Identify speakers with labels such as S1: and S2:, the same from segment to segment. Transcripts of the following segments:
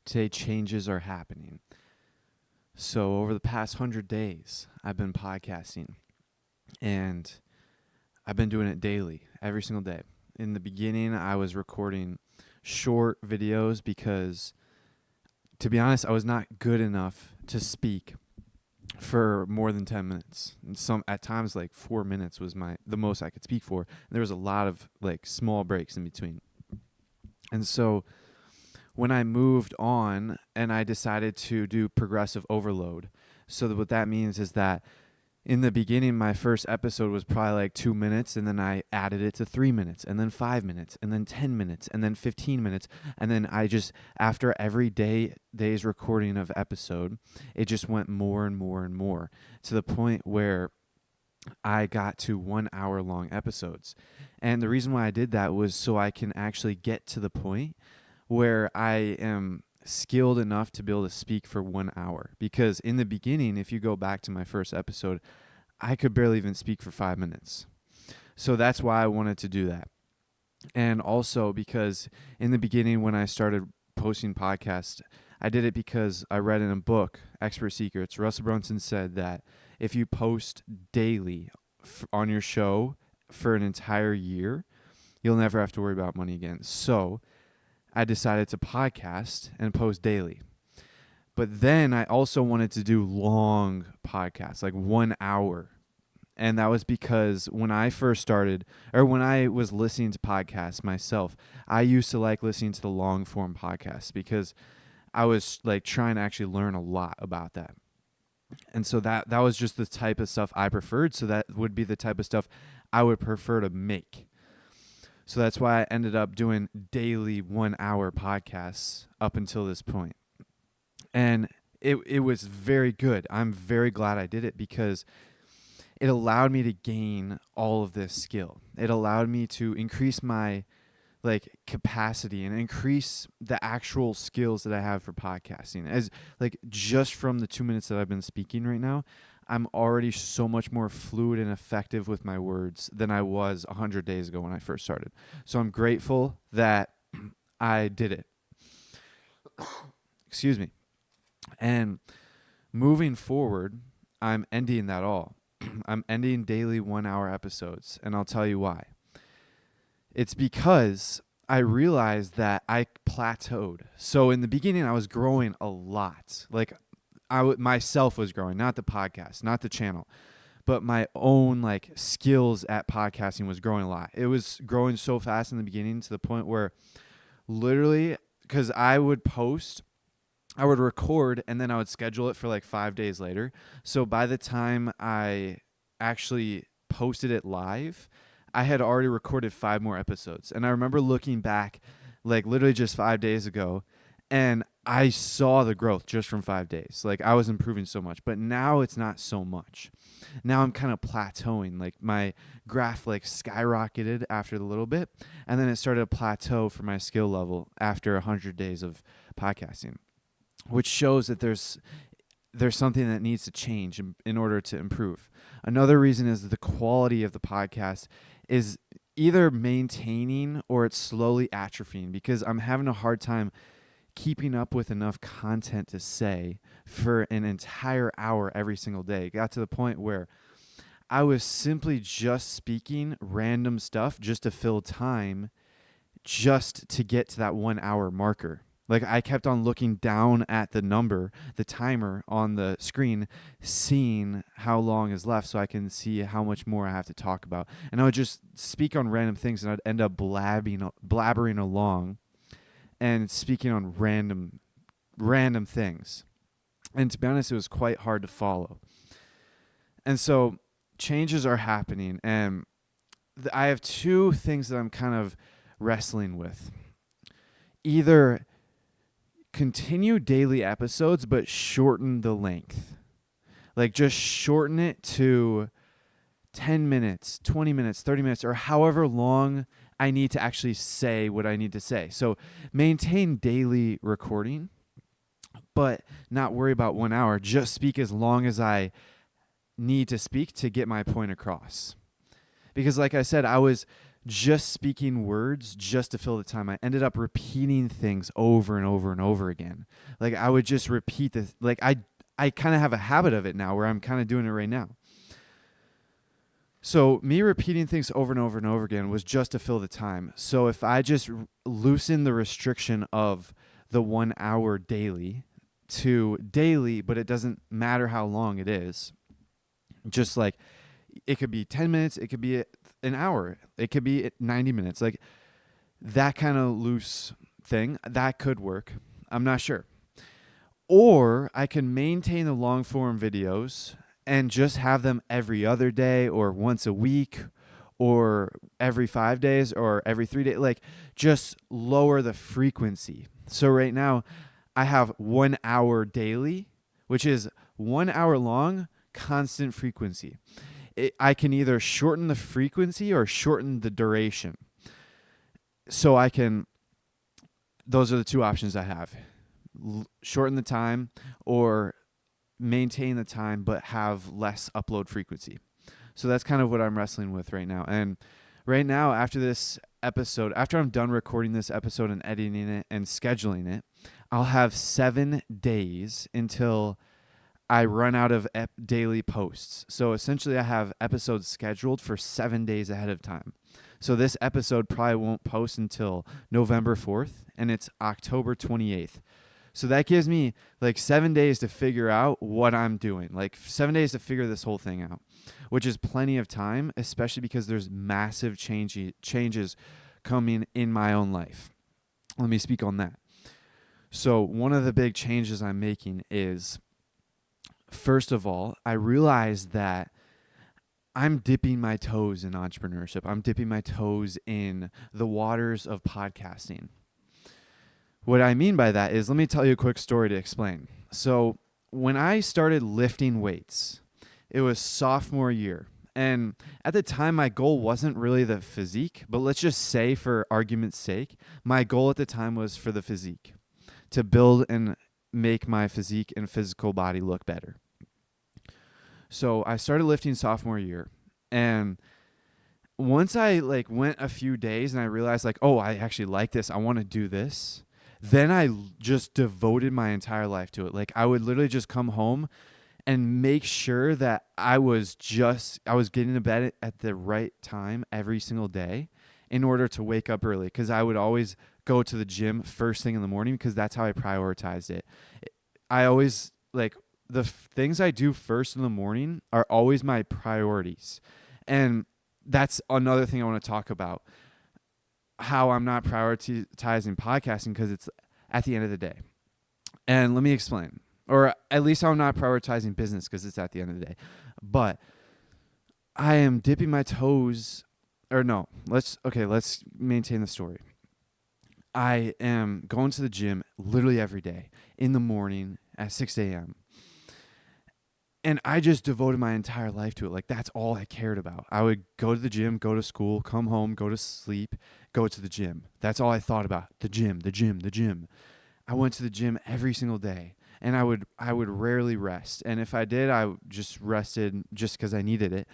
S1: Today, changes are happening. So over the past 100 days, I've been podcasting, and I've been doing it daily, every single day. In the beginning, I was recording short videos because, to be honest, I was not good enough to speak for more than 10 minutes. And at times, like 4 minutes was the most I could speak for. And there was a lot of like small breaks in between. And so when I moved on and I decided to do progressive overload. So what that means is that in the beginning, my first episode was probably like 2 minutes, and then I added it to 3 minutes, and then 5 minutes, and then 10 minutes, and then 15 minutes. And then I just, after every day's recording of episode, it just went more and more and more to the point where I got to 1 hour long episodes. And the reason why I did that was so I can actually get to the point where I am skilled enough to be able to speak for 1 hour. Because in the beginning, if you go back to my first episode, I could barely even speak for 5 minutes. So that's why I wanted to do that. And also because in the beginning when I started posting podcasts, I did it because I read in a book, Expert Secrets, Russell Brunson said that if you post daily on your show for an entire year, you'll never have to worry about money again. So I decided to podcast and post daily. But then I also wanted to do long podcasts, like 1 hour. And that was because when I first started, or when I was listening to podcasts myself, I used to like listening to the long form podcasts because I was like trying to actually learn a lot about that. And so that was just the type of stuff I preferred. So that would be the type of stuff I would prefer to make. So that's why I ended up doing daily 1 hour podcasts up until this point. And it was very good. I'm very glad I did it because it allowed me to gain all of this skill. It allowed me to increase my capacity and increase the actual skills that I have for podcasting. As just from the 2 minutes that I've been speaking right now, I'm already so much more fluid and effective with my words than I was 100 days ago when I first started. So I'm grateful that I did it. Excuse me. And moving forward, I'm ending that all. I'm ending daily 1 hour episodes, and I'll tell you why. It's because I realized that I plateaued. So in the beginning, I was growing a lot. Myself was growing, not the podcast, not the channel, but my own skills at podcasting was growing a lot. It was growing so fast in the beginning to the point where literally, because I would record, and then I would schedule it for 5 days later. So by the time I actually posted it live, I had already recorded 5 more episodes. And I remember looking back literally just 5 days ago, and I saw the growth just from 5 days. I was improving so much, but now it's not so much. Now I'm kind of plateauing. My graph skyrocketed after the little bit, and then it started to plateau for my skill level after 100 days of podcasting, which shows that there's something that needs to change in order to improve. Another reason is that the quality of the podcast is either maintaining or it's slowly atrophying because I'm having a hard time keeping up with enough content to say for an entire hour every single day. It got to the point where I was simply just speaking random stuff just to fill time, just to get to that 1 hour marker. I kept on looking down at the number, the timer on the screen, seeing how long is left so I can see how much more I have to talk about. And I would just speak on random things, and I'd end up blabbering along and speaking on random things. And to be honest, it was quite hard to follow. And so changes are happening, and I have 2 things that I'm kind of wrestling with. Either continue daily episodes, but shorten the length. Just shorten it to 10 minutes, 20 minutes, 30 minutes, or however long I need to actually say what I need to say. So maintain daily recording, but not worry about 1 hour. Just speak as long as I need to speak to get my point across. Because like I said, I was just speaking words just to fill the time. I ended up repeating things over and over and over again. Like I would just repeat this. Like I kind of have a habit of it now where I'm kind of doing it right now. So me repeating things over and over and over again was just to fill the time. So if I just loosen the restriction of the 1 hour daily to daily, but it doesn't matter how long it is, just like it could be 10 minutes, it could be an hour, it could be 90 minutes, like that kind of loose thing, that could work. I'm not sure. Or I can maintain the long form videos and just have them every other day or once a week or every 5 days or every 3 days, like just lower the frequency. So right now I have 1 hour daily, which is 1 hour long, constant frequency. I can either shorten the frequency or shorten the duration. So those are the two options I have. Shorten the time or maintain the time but have less upload frequency. So that's kind of what I'm wrestling with right now. And right now, after this episode, after I'm done recording this episode and editing it and scheduling it, I'll have 7 days until I run out of daily posts. So essentially I have episodes scheduled for 7 days ahead of time. So this episode probably won't post until November 4th and it's October 28th. So that gives me like 7 days to figure out what I'm doing, like 7 days to figure this whole thing out, which is plenty of time, especially because there's massive changes coming in my own life. Let me speak on that. So one of the big changes I'm making is, first of all, I realized that I'm dipping my toes in entrepreneurship. I'm dipping my toes in the waters of podcasting. What I mean by that is, let me tell you a quick story to explain. So when I started lifting weights, it was sophomore year. And at the time, my goal wasn't really the physique, but let's just say for argument's sake, my goal at the time was for the physique, to build and make my physique and physical body look better. So I started lifting sophomore year, and once I went a few days and I realized oh, I actually like this, I want to do this, then I just devoted my entire life to it. Like I would literally just come home and make sure that I was getting to bed at the right time every single day in order to wake up early, because I would always go to the gym first thing in the morning because that's how I prioritized it. I always the things I do first in the morning are always my priorities. And that's another thing I want to talk about, how I'm not prioritizing podcasting because it's at the end of the day. And let me explain. Or at least I'm not prioritizing business because it's at the end of the day. But I am dipping my toes, or no, let's maintain the story. I am going to the gym literally every day in the morning at 6 a.m. And I just devoted my entire life to it. Like that's all I cared about. I would go to the gym, go to school, come home, go to sleep, go to the gym. That's all I thought about. The gym. I went to the gym every single day, and I would rarely rest. And if I did, I just rested just because I needed it.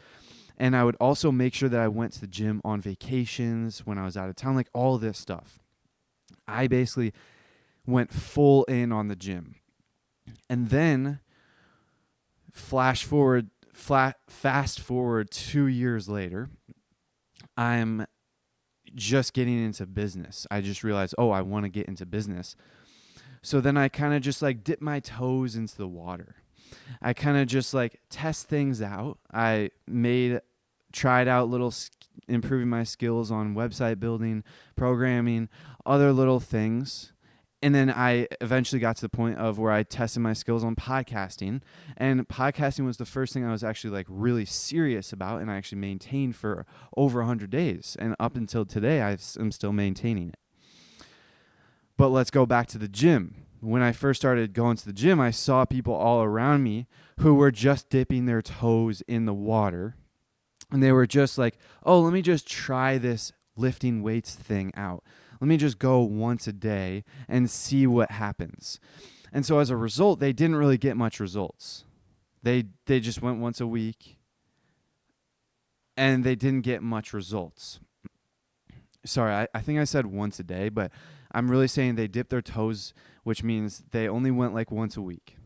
S1: And I would also make sure that I went to the gym on vacations when I was out of town, like all this stuff. I basically went full in on the gym. And then fast forward 2 years later, I'm just getting into business. I just realized, I want to get into business. So then I kind of just dip my toes into the water. I kind of just test things out. I tried out improving my skills on website building, programming, other little things. And then I eventually got to the point of where I tested my skills on podcasting. And podcasting was the first thing I was actually really serious about, and I actually maintained for over 100 days. And up until today, I'm still maintaining it. But let's go back to the gym. When I first started going to the gym, I saw people all around me who were just dipping their toes in the water. And they were just let me just try this lifting weights thing out. Let me just go once a day and see what happens. And so as a result, they didn't really get much results. They just went once a week, and they didn't get much results. sorry, I think I said once a day, but I'm really saying they dip their toes, which means they only went like once a week.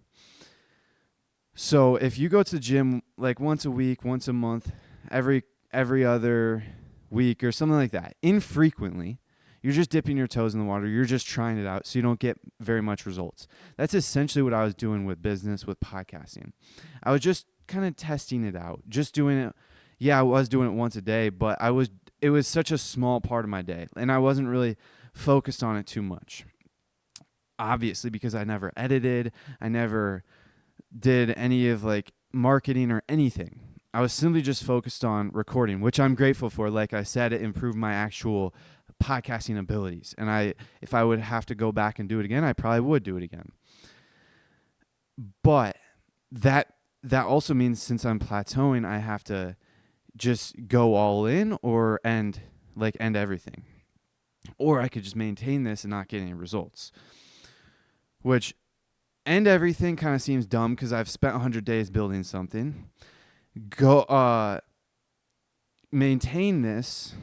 S1: So if you go to the gym like once a week, once a month, every other week or something like that, infrequently, you're just dipping your toes in the water. You're just trying it out so you don't get very much results. That's essentially what I was doing with business, with podcasting. I was just kind of testing it out, just doing it. Yeah, I was doing it once a day, but it was such a small part of my day, and I wasn't really focused on it too much. Obviously, because I never edited, I never did any of like marketing or anything. I was simply just focused on recording, which I'm grateful for. Like I said, it improved my actual podcasting abilities. And if I would have to go back and do it again, I probably would do it again. But that also means since I'm plateauing, I have to just go all in or end everything. Or I could just maintain this and not get any results. Which end everything kind of seems dumb because I've spent 100 days building something. Maintain this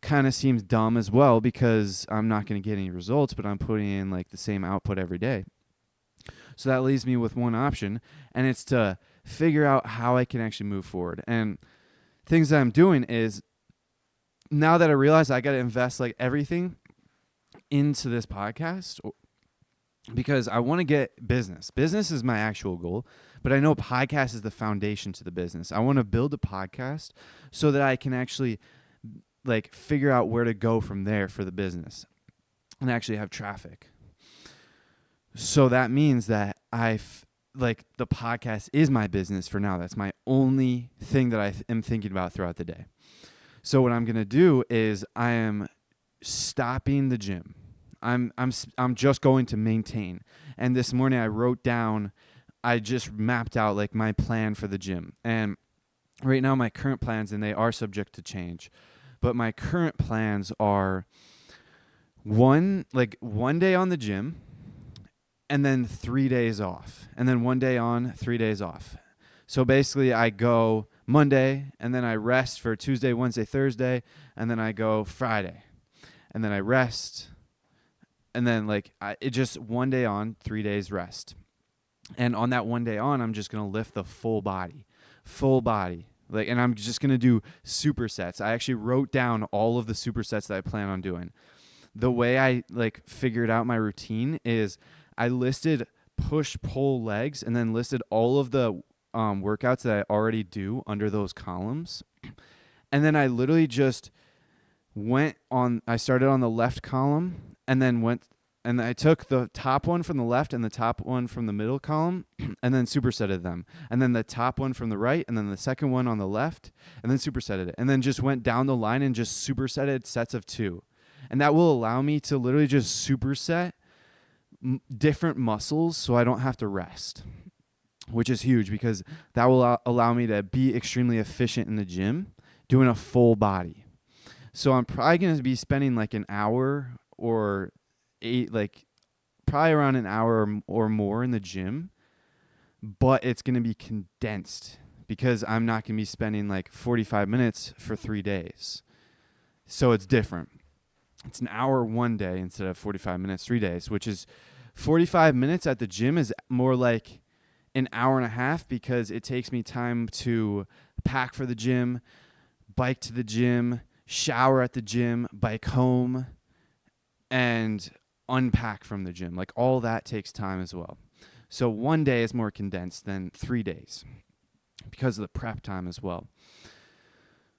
S1: kind of seems dumb as well because I'm not going to get any results, but I'm putting in like the same output every day. So that leaves me with one option, and it's to figure out how I can actually move forward. And things that I'm doing is, now that I realize I got to invest like everything into this podcast, because I want to get business. Business is my actual goal, but I know podcast is the foundation to the business. I want to build a podcast so that I can actually like figure out where to go from there for the business and actually have traffic. So that means that the podcast is my business for now. That's my only thing that I am thinking about throughout the day. So what I'm going to do is I am stopping the gym. I'm just going to maintain. And this morning I just mapped out like my plan for the gym. And right now my current plans, and they are subject to change, but my current plans are one day on the gym and then 3 days off. And then 1 day on, 3 days off. So basically I go Monday and then I rest for Tuesday, Wednesday, Thursday, and then I go Friday. And then I rest. And then it just 1 day on, 3 days rest. And on that 1 day on, I'm just going to lift the full body. And I'm just going to do supersets. I actually wrote down all of the supersets that I plan on doing. The way I figured out my routine is I listed push, pull, legs, and then listed all of the workouts that I already do under those columns. And then I literally just I started on the left column and then I took the top one from the left and the top one from the middle column and then supersetted them. And then the top one from the right and then the second one on the left and then supersetted it. And then just went down the line and just supersetted sets of 2. And that will allow me to literally just superset different muscles so I don't have to rest, which is huge because that will allow me to be extremely efficient in the gym doing a full body. So I'm probably going to be spending an hour or probably around an hour or more in the gym, but it's going to be condensed because I'm not going to be spending 45 minutes for 3 days. So it's different. It's an hour 1 day instead of 45 minutes 3 days, which is 45 minutes at the gym is more like an hour and a half because it takes me time to pack for the gym, bike to the gym, shower at the gym, bike home, and unpack from the gym. All that takes time as well. So 1 day is more condensed than 3 days because of the prep time as well.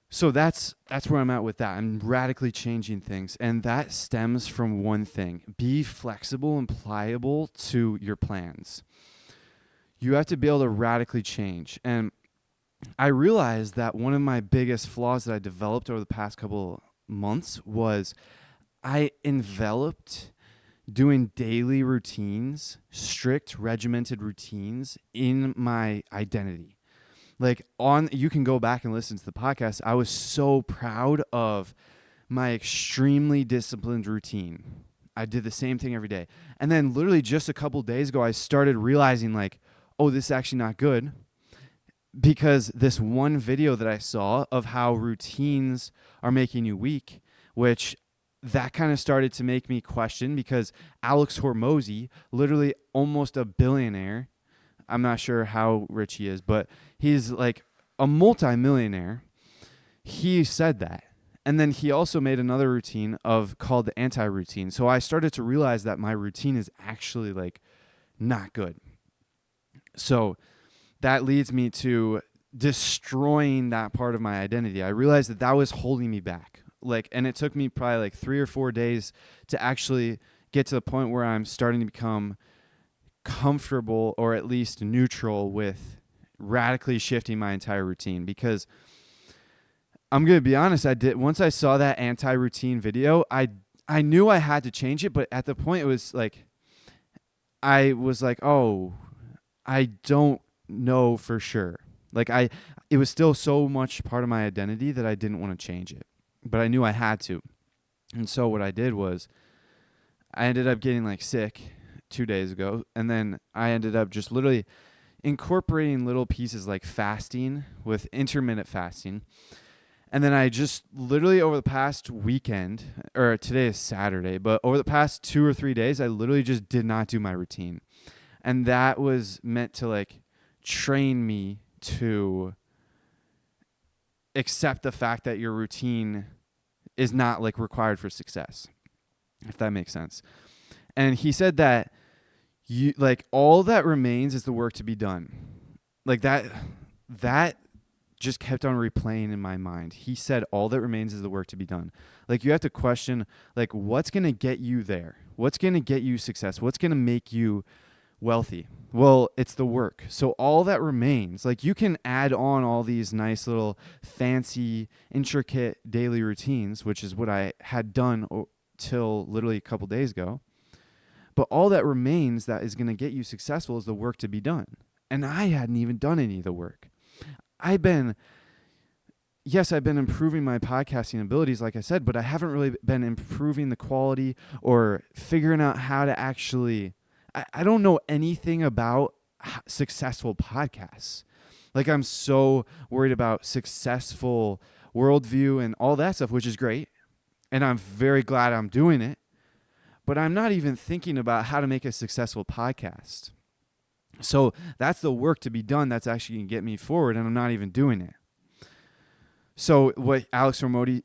S1: So that's where I'm at with that. I'm radically changing things, and that stems from one thing. Be flexible and pliable to your plans. You have to be able to radically change. And I realized that one of my biggest flaws that I developed over the past couple months was I enveloped doing daily routines, strict regimented routines in my identity. You can go back and listen to the podcast. I was so proud of my extremely disciplined routine. I did the same thing every day. And then literally just a couple days ago, I started realizing oh, this is actually not good. Because this one video that I saw of how routines are making you weak, which that kind of started to make me question, because Alex Hormozy, literally almost a billionaire, I'm not sure how rich he is, but he's like a multi-millionaire. He said that. And then he also made another routine called the anti-routine. So I started to realize that my routine is actually like not good. So that leads me to destroying that part of my identity. I realized that was holding me back. And it took me probably like 3 or 4 days to actually get to the point where I'm starting to become comfortable, or at least neutral, with radically shifting my entire routine. Because I'm going to be honest, once I saw that anti-routine video, I knew I had to change it, but at the point it was like, I was like, oh, I don't know for sure. It was still so much part of my identity that I didn't want to change it, but I knew I had to. And so what I did was I ended up getting like sick 2 days ago. And then I ended up just literally incorporating little pieces like fasting with intermittent fasting. And then I just literally over the past weekend, or today is Saturday, but over the past 2 or 3 days, I literally just did not do my routine. And that was meant to like train me to accept the fact that your routine is not like required for success, if that makes sense. And he said that all that remains is the work to be done. Like that just kept on replaying in my mind. He said all that remains is the work to be done. Like you have to question like what's going to get you there? What's going to get you success? What's going to make you wealthy? Well, it's the work. So all that remains, like you can add on all these nice little fancy intricate daily routines, which is what I had done till literally a couple days ago. But all that remains that is going to get you successful is the work to be done. And I hadn't even done any of the work. I've been improving my podcasting abilities, like I said, but I haven't really been improving the quality or figuring out how to actually, I don't know anything about successful podcasts. Like I'm so worried about successful worldview and all that stuff, which is great. And I'm very glad I'm doing it. But I'm not even thinking about how to make a successful podcast. So that's the work to be done that's actually going to get me forward, and I'm not even doing it. So what Alex Hormozy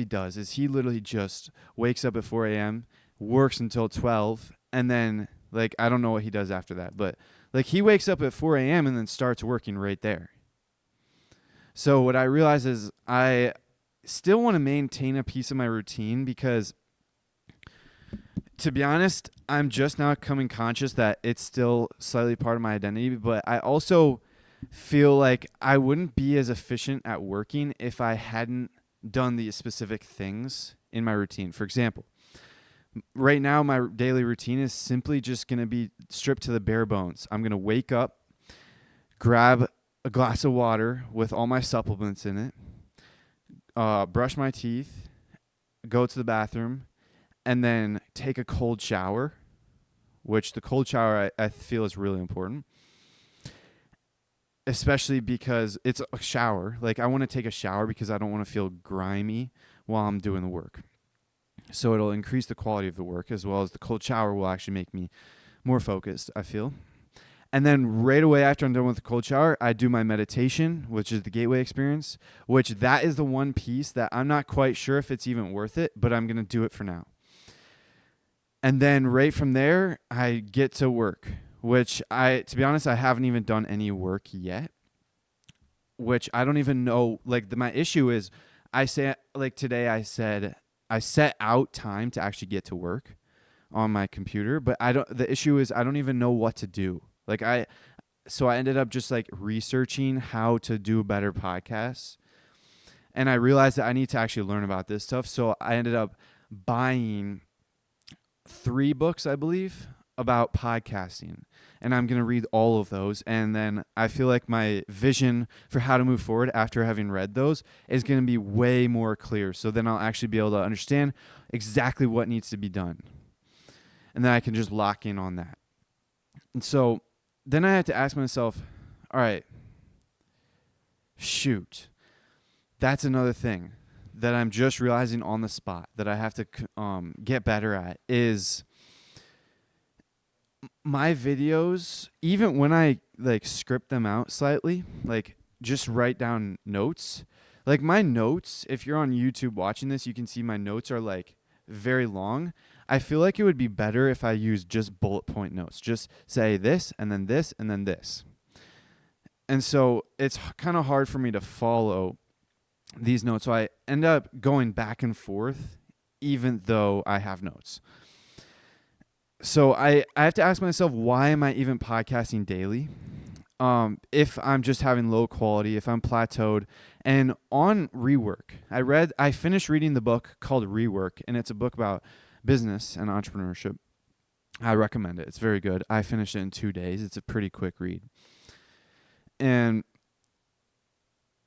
S1: does is he literally just wakes up at 4 a.m., works until 12, and then, like, I don't know what he does after that, but, like, he wakes up at 4 a.m. and then starts working right there. So what I realize is I still want to maintain a piece of my routine because, to be honest, I'm just now coming conscious that it's still slightly part of my identity, but I also feel like I wouldn't be as efficient at working if I hadn't done these specific things in my routine. For example, right now my daily routine is simply just going to be stripped to the bare bones. I'm going to wake up, grab a glass of water with all my supplements in it, brush my teeth, go to the bathroom, and then take a cold shower, which the cold shower I feel is really important, especially because it's a shower. Like I want to take a shower because I don't want to feel grimy while I'm doing the work. So it'll increase the quality of the work, as well as the cold shower will actually make me more focused, I feel. And then right away after I'm done with the cold shower, I do my meditation, which is the gateway experience, which that is the one piece that I'm not quite sure if it's even worth it, but I'm going to do it for now. And then right from there, I get to work, which to be honest, I haven't even done any work yet, which I don't even know. Like my issue is today I said I set out time to actually get to work on my computer, but the issue is I don't even know what to do. So I ended up just like researching how to do better podcasts. And I realized that I need to actually learn about this stuff. So I ended up buying 3 books, I believe, about podcasting. And I'm going to read all of those. And then I feel like my vision for how to move forward after having read those is going to be way more clear. So then I'll actually be able to understand exactly what needs to be done. And then I can just lock in on that. And so then I had to ask myself, all right, shoot, that's another thing. that I'm just realizing on the spot that I have to get better at is my videos, even when I like script them out slightly, like just write down notes. Like my notes, if you're on YouTube watching this, you can see my notes are like very long. I feel like it would be better if I used just bullet point notes. Just say this and then this and then this. And so it's kind of hard for me to follow these notes. So I end up going back and forth even though I have notes. So I have to ask myself, why am I even podcasting daily? If I'm just having low quality, if I'm plateaued. And on Rework, I finished reading the book called Rework, and it's a book about business and entrepreneurship. I recommend it. It's very good. I finished it in 2 days. It's a pretty quick read. And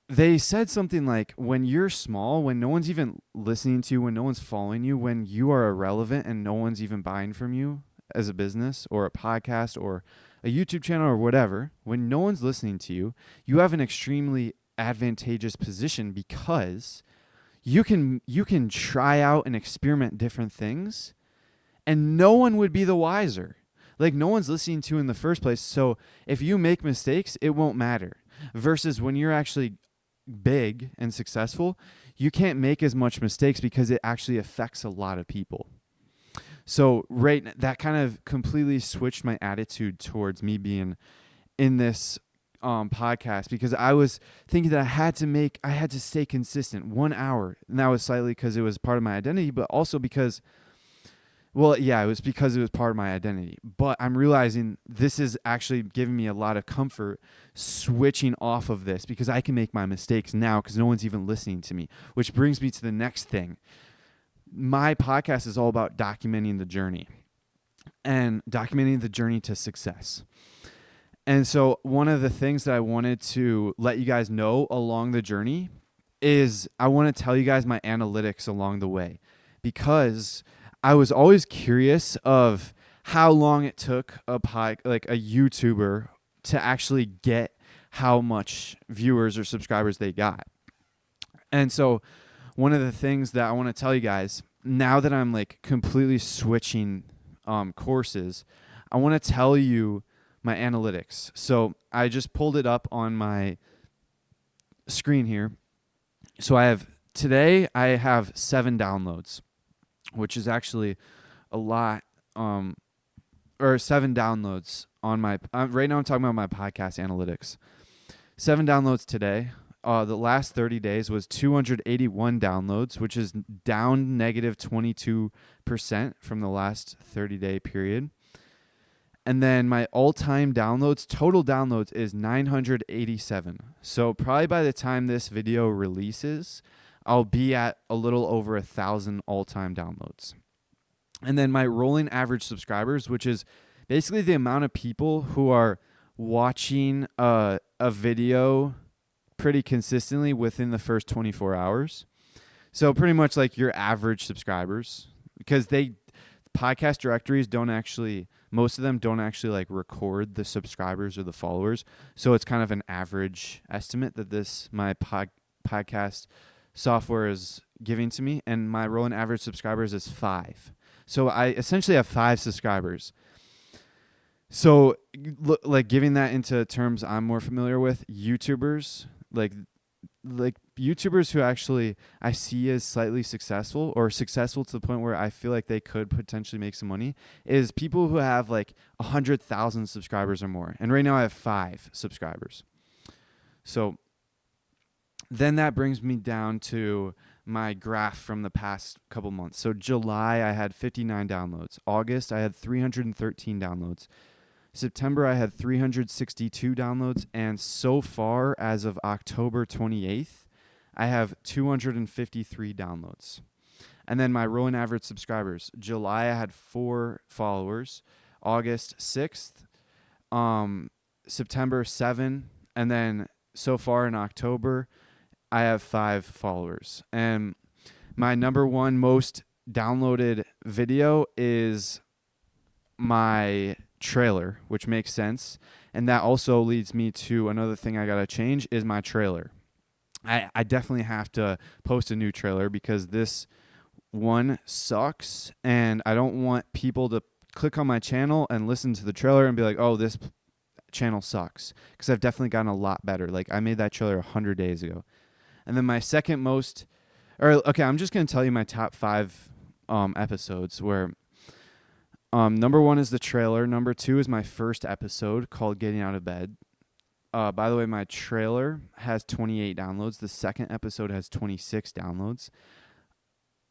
S1: they said something like, when you're small, when no one's even listening to you, when no one's following you, when you are irrelevant and no one's even buying from you as a business or a podcast or a YouTube channel or whatever, when no one's listening to you, you have an extremely advantageous position because you can try out and experiment different things and no one would be the wiser. Like no one's listening to you in the first place. So if you make mistakes, it won't matter. Versus when you're actually big and successful, you can't make as much mistakes because it actually affects a lot of people. So that kind of completely switched my attitude towards me being in this podcast, because I was thinking that I had to stay consistent 1 hour. And that was slightly because it was part of my identity, but also because, it was because it was part of my identity. But I'm realizing this is actually giving me a lot of comfort switching off of this because I can make my mistakes now because no one's even listening to me, which brings me to the next thing. My podcast is all about documenting the journey and documenting the journey to success. And so one of the things that I wanted to let you guys know along the journey is I want to tell you guys my analytics along the way, because I was always curious of how long it took a YouTuber to actually get how much viewers or subscribers they got. And so one of the things that I want to tell you guys, now that I'm like completely switching courses, I want to tell you my analytics. So I just pulled it up on my screen here. So today I have 7 downloads, which is actually a lot, or 7 downloads on my, right now I'm talking about my podcast analytics. 7 downloads today. The last 30 days was 281 downloads, which is down negative 22% from the last 30-day period. And then my all-time downloads, total downloads, is 987. So probably by the time this video releases, I'll be at a little over 1,000 all-time downloads. And then my rolling average subscribers, which is basically the amount of people who are watching a video pretty consistently within the first 24 hours. So pretty much like your average subscribers, because podcast directories most of them don't actually like record the subscribers or the followers. So it's kind of an average estimate that my podcast software is giving to me. And my rolling average subscribers is 5. So I essentially have 5 subscribers. So like giving that into terms I'm more familiar with, YouTubers, like YouTubers who actually I see as slightly successful or successful to the point where I feel like they could potentially make some money, is people who have like 100,000 subscribers or more. And right now I have 5 subscribers. So then that brings me down to my graph from the past couple months. So July I had 59 downloads. August I had 313 downloads. September, I had 362 downloads, and so far, as of October 28th, I have 253 downloads. And then my rolling average subscribers, July, I had 4 followers, August, 6th, September, 7, and then so far in October, I have 5 followers. And my number one most downloaded video is my trailer, which makes sense. And that also leads me to another thing I got to change is my trailer. I definitely have to post a new trailer because this one sucks, and I don't want people to click on my channel and listen to the trailer and be like, oh, this channel sucks, because I've definitely gotten a lot better. Like, I made that trailer 100 days ago. And then my second most, I'm just going to tell you my top 5 episodes, where number 1 is the trailer. Number 2 is my first episode called Getting Out of Bed. By the way, my trailer has 28 downloads. The second episode has 26 downloads.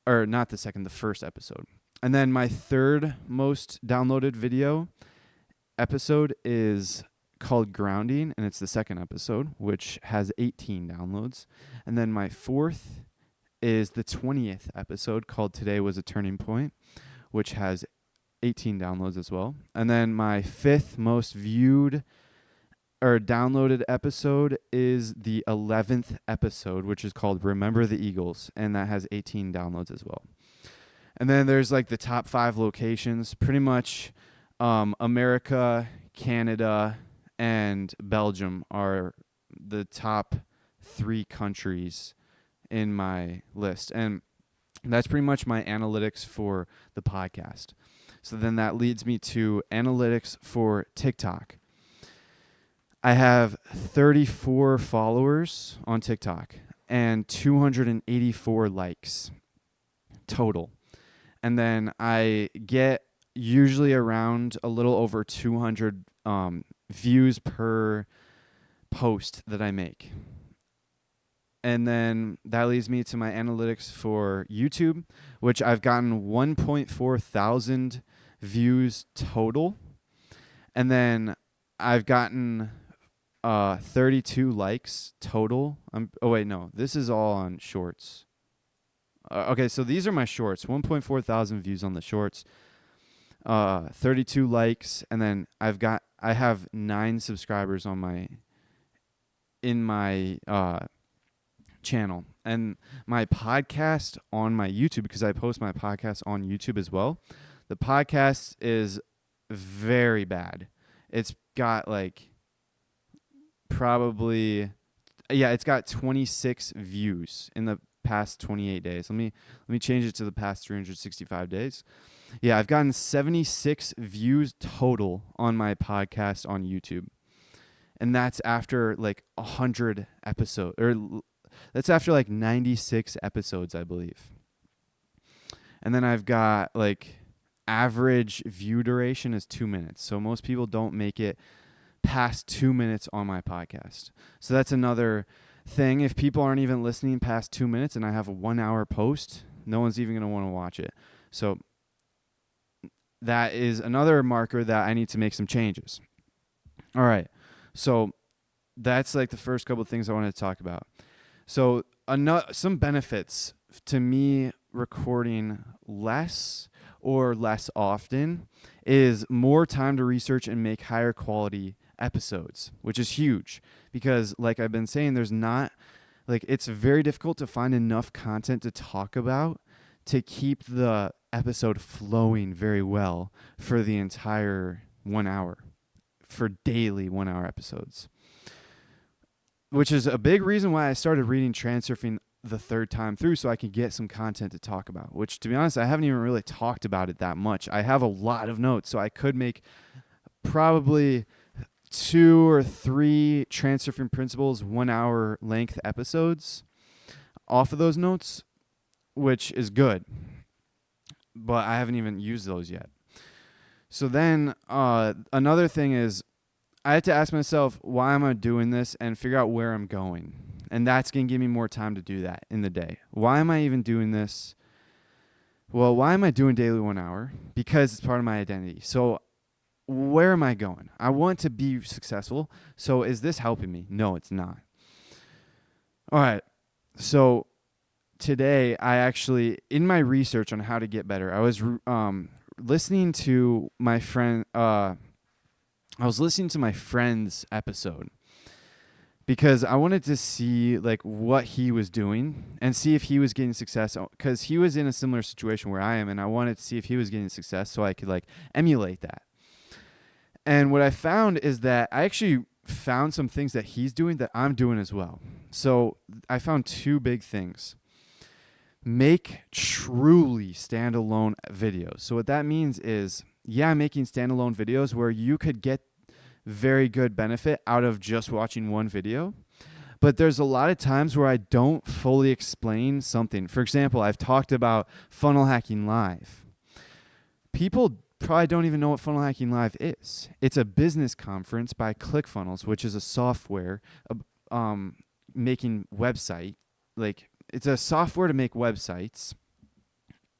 S1: Or not the second, the first episode. And then my third most downloaded video episode is called Grounding, and it's the second episode, which has 18 downloads. And then my fourth is the 20th episode called Today Was a Turning Point, which has 18 downloads as well. And then my fifth most viewed or downloaded episode is the 11th episode, which is called Remember the Eagles, and that has 18 downloads as well. And then there's like the top 5 locations, pretty much America, Canada, and Belgium are the top 3 countries in my list. And that's pretty much my analytics for the podcast. So then that leads me to analytics for TikTok. I have 34 followers on TikTok and 284 likes total. And then I get usually around a little over 200 views per post that I make. And then that leads me to my analytics for YouTube, which I've gotten 1.4 thousand views total. And then I've gotten 32 likes total. This is all on shorts. Okay, so these are my shorts. 1.4 thousand views on the shorts. 32 likes, and then I have 9 subscribers on my channel, and my podcast on my YouTube, because I post my podcast on YouTube as well. The podcast is very bad. It's got it's got 26 views in the past 28 days. Let me change it to the past 365 days. Yeah, I've gotten 76 views total on my podcast on YouTube. And that's after 100 episodes, or that's after 96 episodes, I believe. And then I've got average view duration is 2 minutes. So most people don't make it past 2 minutes on my podcast. So that's another thing. If people aren't even listening past 2 minutes and I have a 1 hour post, no one's even going to want to watch it. So that is another marker that I need to make some changes. All right. So that's the first couple of things I wanted to talk about. So some benefits to me recording less or less often is more time to research and make higher quality episodes, which is huge because I've been saying, there's not it's very difficult to find enough content to talk about to keep the episode flowing very well for the entire 1 hour, for daily 1 hour episodes, which is a big reason why I started reading Transurfing the third time through, so I could get some content to talk about, which, to be honest, I haven't even really talked about it that much. I have a lot of notes, so I could make probably 2 or 3 Transurfing Principles 1 hour length episodes off of those notes, which is good, but I haven't even used those yet. So then another thing is I had to ask myself, why am I doing this, and figure out where I'm going. And that's going to give me more time to do that in the day. Why am I even doing this? Well, why am I doing daily 1 hour? Because it's part of my identity. So where am I going? I want to be successful. So is this helping me? No, it's not. All right. So today, I actually, in my research on how to get better, I was listening to my friend. I was listening to my friend's episode because I wanted to see what he was doing and see if he was getting success, because he was in a similar situation where I am, and I wanted to see if he was getting success so I could emulate that. And what I found is that I actually found some things that he's doing that I'm doing as well. So I found two big things. Make truly standalone videos. So what that means is, I'm making standalone videos where you could get very good benefit out of just watching one video. But there's a lot of times where I don't fully explain something. For example, I've talked about Funnel Hacking Live. People probably don't even know what Funnel Hacking Live is. It's a business conference by ClickFunnels, which is a software making website. Like, it's a software to make websites.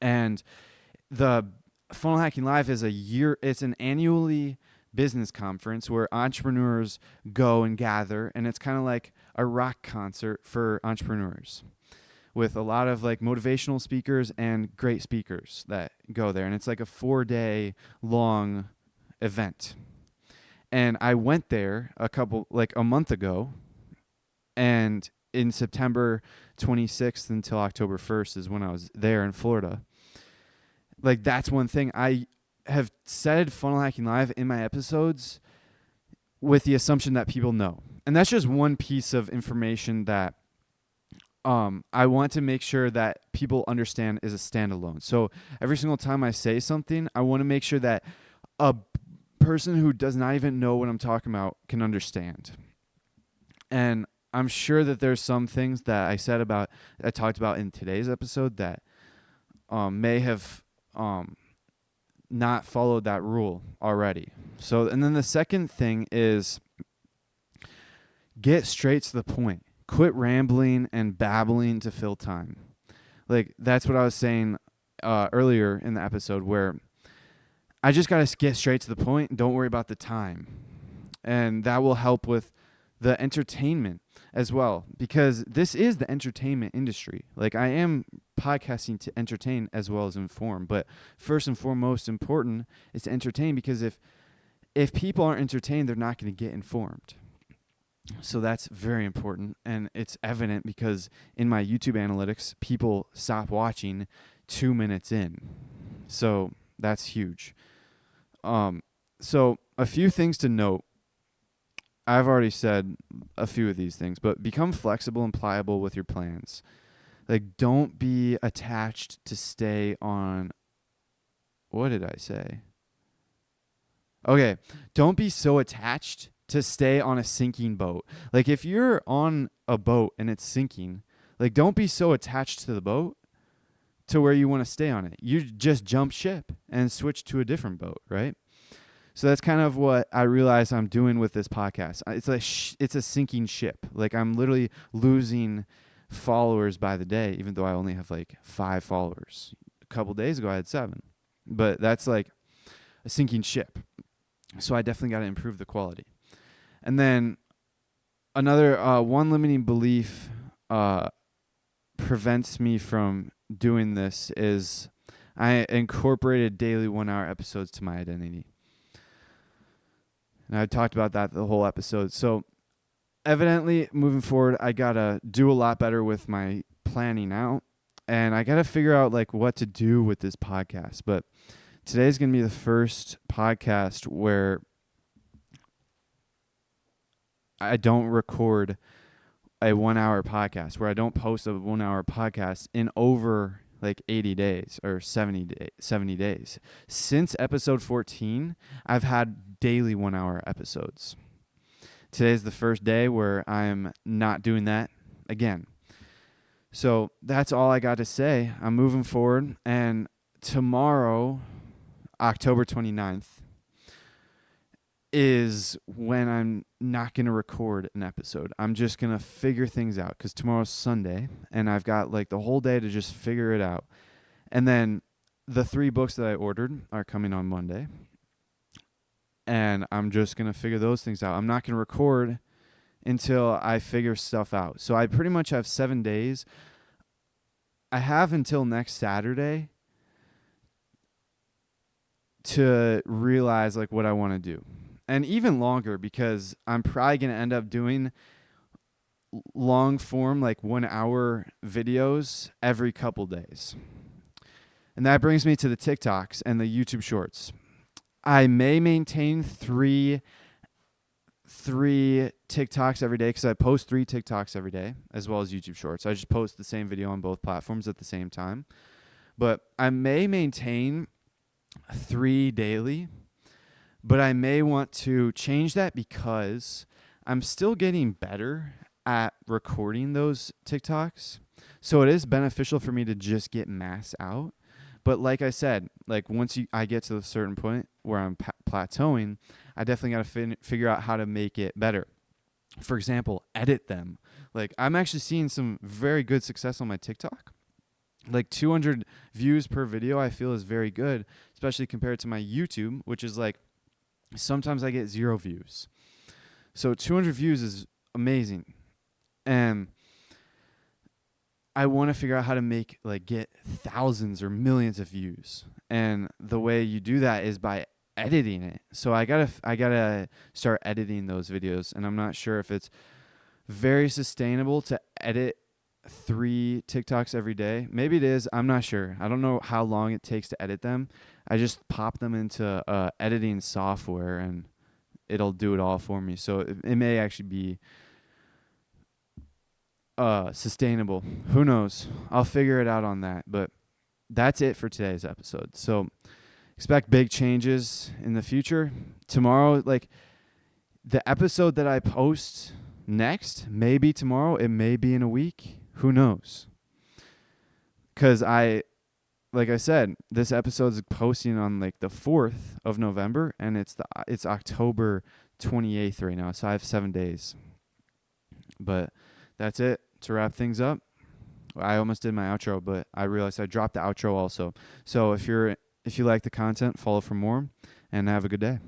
S1: And the Funnel Hacking Live is it's an annually business conference where entrepreneurs go and gather, and it's kind of like a rock concert for entrepreneurs with a lot of like motivational speakers and great speakers that go there. And it's like a 4-day long event. And I went there a month ago, and in September 26th until October 1st is when I was there in Florida. Like, that's one thing. I have said Funnel Hacking Live in my episodes with the assumption that people know. And that's just one piece of information that I want to make sure that people understand is a standalone. So every single time I say something, I want to make sure that a person who does not even know what I'm talking about can understand. And I'm sure that there's some things that I talked about in today's episode that may have not followed that rule already. So, and then the second thing is get straight to the point. Quit rambling and babbling to fill time. Like, that's what I was saying earlier in the episode, where I just got to get straight to the point and don't worry about the time. And that will help with the entertainment as well, because this is the entertainment industry. Like, I am podcasting to entertain as well as inform, but first and foremost important is to entertain, because if people aren't entertained, they're not going to get informed. So that's very important, and it's evident because in my YouTube analytics, people stop watching 2 minutes in. So that's huge. So a few things to note. I've already said a few of these things, but become flexible and pliable with your plans. Like, don't be attached to stay on. What did I say? Okay. Don't be so attached to stay on a sinking boat. Like, if you're on a boat and it's sinking, like, don't be so attached to the boat to where you want to stay on it. You just jump ship and switch to a different boat, right? So that's kind of what I realize I'm doing with this podcast. It's like it's a sinking ship. Like, I'm literally losing followers by the day, even though I only have like 5 followers. A couple days ago, I had 7. But that's like a sinking ship. So I definitely got to improve the quality. And then another one limiting belief prevents me from doing this is I incorporated daily 1-hour episodes to my identity. And I talked about that the whole episode. So evidently, moving forward, I got to do a lot better with my planning out. And I got to figure out like what to do with this podcast. But today's going to be the first podcast where I don't record a 1-hour podcast, where I don't post a 1-hour podcast in over like 80 days or 70 days. Since episode 14, I've had daily 1-hour episodes. Today's the first day where I'm not doing that again. So that's all I got to say. I'm moving forward. And tomorrow, October 29th, is when I'm not going to record an episode. I'm just going to figure things out, because tomorrow's Sunday and I've got like the whole day to just figure it out. And then the 3 books that I ordered are coming on Monday, and I'm just going to figure those things out. I'm not going to record until I figure stuff out. So I pretty much have 7 days. I have until next Saturday to realize like what I want to do. And even longer, because I'm probably going to end up doing long form, like 1-hour videos every couple days. And that brings me to the TikToks and the YouTube shorts. I may maintain 3 3 TikToks every day, because I post 3 TikToks every day, as well as YouTube Shorts. I just post the same video on both platforms at the same time. But I may maintain 3 daily, but I may want to change that because I'm still getting better at recording those TikToks. So it is beneficial for me to just get mass out. But like I said, like once I get to a certain point where I'm plateauing, I definitely got to figure out how to make it better. For example, edit them. Like I'm actually seeing some very good success on my TikTok. Like 200 views per video I feel is very good, especially compared to my YouTube, which is like sometimes I get 0 views. So 200 views is amazing. And I want to figure out how to get thousands or millions of views. And the way you do that is by editing it. So I gotta start editing those videos. And I'm not sure if it's very sustainable to edit 3 TikToks every day. Maybe it is. I'm not sure. I don't know how long it takes to edit them. I just pop them into editing software and it'll do it all for me. So it may actually be sustainable. Who knows? I'll figure it out on that. But that's it for today's episode. So expect big changes in the future. Tomorrow, like the episode that I post next, maybe tomorrow, it may be in a week. Who knows? Because like I said, this episode is posting on like the 4th of November, and it's October 28th right now. So I have 7 days. But that's it to wrap things up. I almost did my outro, but I realized I dropped the outro also. So if you like the content, follow for more, and have a good day.